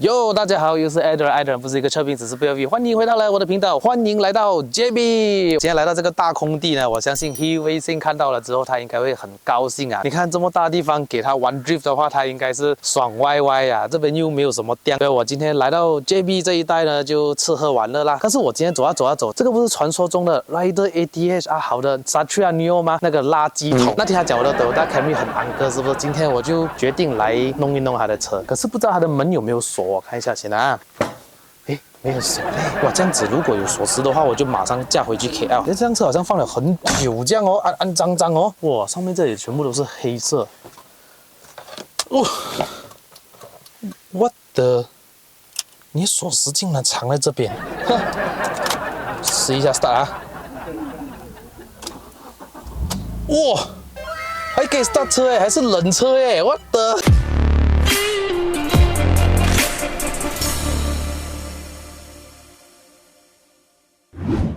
哟，大家好，又是 Adler 不是一个测评，只是不要 V， 欢迎回到了我的频道，欢迎来到 JB。今天来到这个大空地呢，我相信 He 微信看到了之后，他应该会很高兴啊。你看这么大地方，给他玩 drift 的话，他应该是爽歪歪啊。这边又没有什么店，所以我今天来到 JB 这一带呢，就吃喝玩乐啦。但是我今天走啊走，这个不是传说中的 Rider ATH 啊，好的 Satria Neo 吗？那个垃圾桶。那天他讲我的Toyota Camry很安哥，是不是？今天我就决定来弄一弄他的车，可是不知道他的门有没有锁。我看一下先啊，诶，没有锁嘞！哇，这样子如果有锁匙的话，我就马上驾回去 KL。这辆车好像放了很久，这样哦，安脏脏哦。哇，上面这里全部都是黑色。哦，what the？ 你锁匙竟然藏在这边？哼，试一下 start 啊！哇，还可以 start 车哎，还是冷车哎，what the？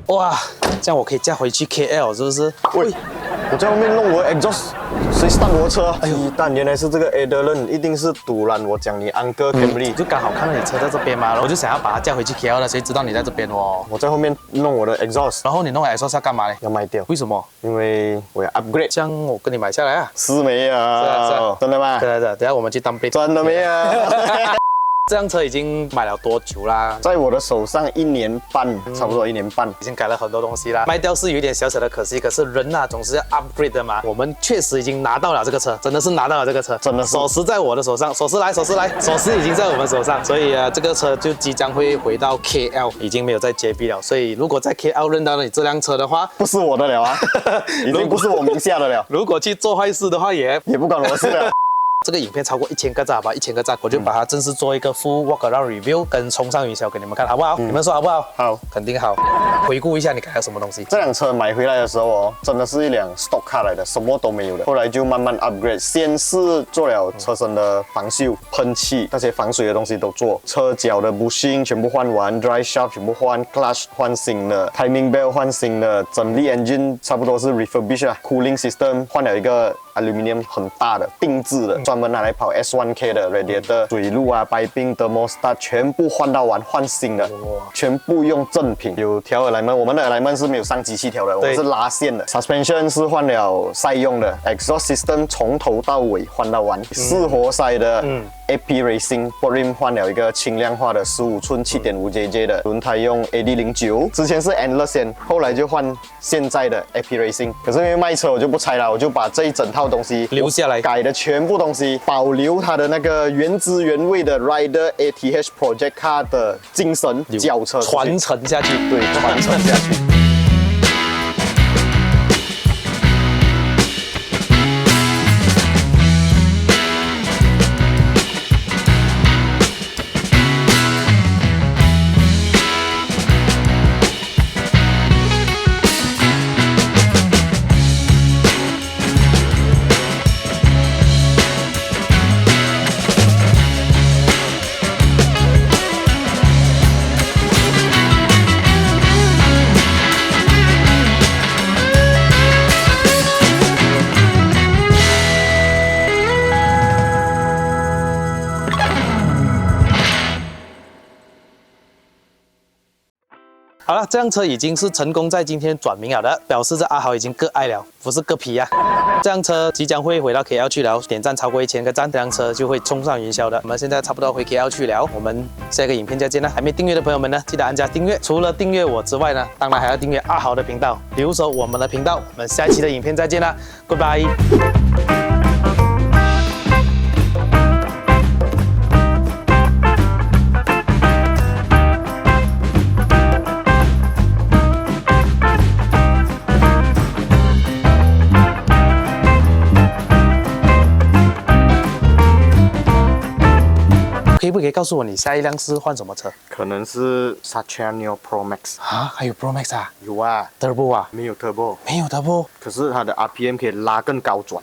哇，这样我可以驾回去 KL 是不是？喂，我在后面弄我的 exhaust， 谁 start 我的车？哎呦，但原来是这个 Adler， 一定是堵拦我讲你安哥 Camry，就刚好看到你车在这边嘛，我就想要把它驾回去 KL 了，谁知道你在这边哦？我在后面弄我的 exhaust， 然后你弄 exhaust 要干嘛呢？要卖掉。为什么？因为我要 upgrade。这样我跟你买下来啊？是没有？是啊，真的吗？对，等下我们去当兵。真的没有？这辆车已经买了多久啦？在我的手上1年半，差不多1年半，已经改了很多东西啦。卖掉是有点小小的可惜，可是人啊总是要 upgrade 的嘛。我们确实已经拿到了这个车，真的是拿到了这个车，真的是。锁匙在我的手上，锁匙来，锁匙已经在我们手上，所以这个车就即将会回到 KL， 已经没有在 JB 了。所以如果在 KL 认到了你这辆车的话，不是我的了啊，已经不是我名下的了。如果去做坏事的话，也不关我的事了。这个影片超过1000个赞吧，1000个赞，我就把它正式做一个 full walk around review， 跟冲上云霄给你们看，好不好？你们说好不好？好，肯定好。回顾一下你改了什么东西？这辆车买回来的时候哦，真的是一辆 stock car 来的，什么都没有的。后来就慢慢 upgrade， 先是做了车身的防锈、喷漆那些防水的东西都做，车脚的 bushing 全部换完 ，dry shaft 全部换 ，clutch 换新的 ，timing belt 换新的，整粒 engine 差不多是 refurbish 啦 ，cooling system 换了一个 aluminium 很大的定制的，专门拿来跑 S1K 的 radiator， 水路啊、白冰、thermostat 全部换到完，换新的，全部用正品。有调耳来门，我们的耳来门是没有上机器调的，我们是拉线的。suspension 是换了赛用的 ，exhaust system 从头到尾换到完，四活塞的。AP Racing Board Rim 换了一个轻量化的15寸 7.5JJ 的轮胎，用 AD09， 之前是 Endless 线，后来就换现在的 AP Racing。可是因为卖车我就不拆了，我就把这一整套东西留下来，改的全部东西，保留它的那个原汁原味的 Rider ATH Project Car 的精神，轿车传承下去，对，传承下去。好了，这辆车已经是成功在今天转名了的，表示着阿豪已经割爱了，不是割皮呀。这辆车即将会回到 KL 去了，点赞超过1000个赞，这辆车就会冲上云霄的。我们现在差不多回 KL 去了，我们下一个影片再见了。还没订阅的朋友们呢，记得按下订阅。除了订阅我之外呢，当然还要订阅阿豪的频道，留守我们的频道。我们下一期的影片再见啦 ，Goodbye。可以告诉我你下一辆是换什么车？可能是 Satria Neo Pro Max 啊，还有 Pro Max 啊？有啊 ，Turbo 啊？没有 Turbo， 没有 Turbo，可是它的 RPM 可以拉更高转。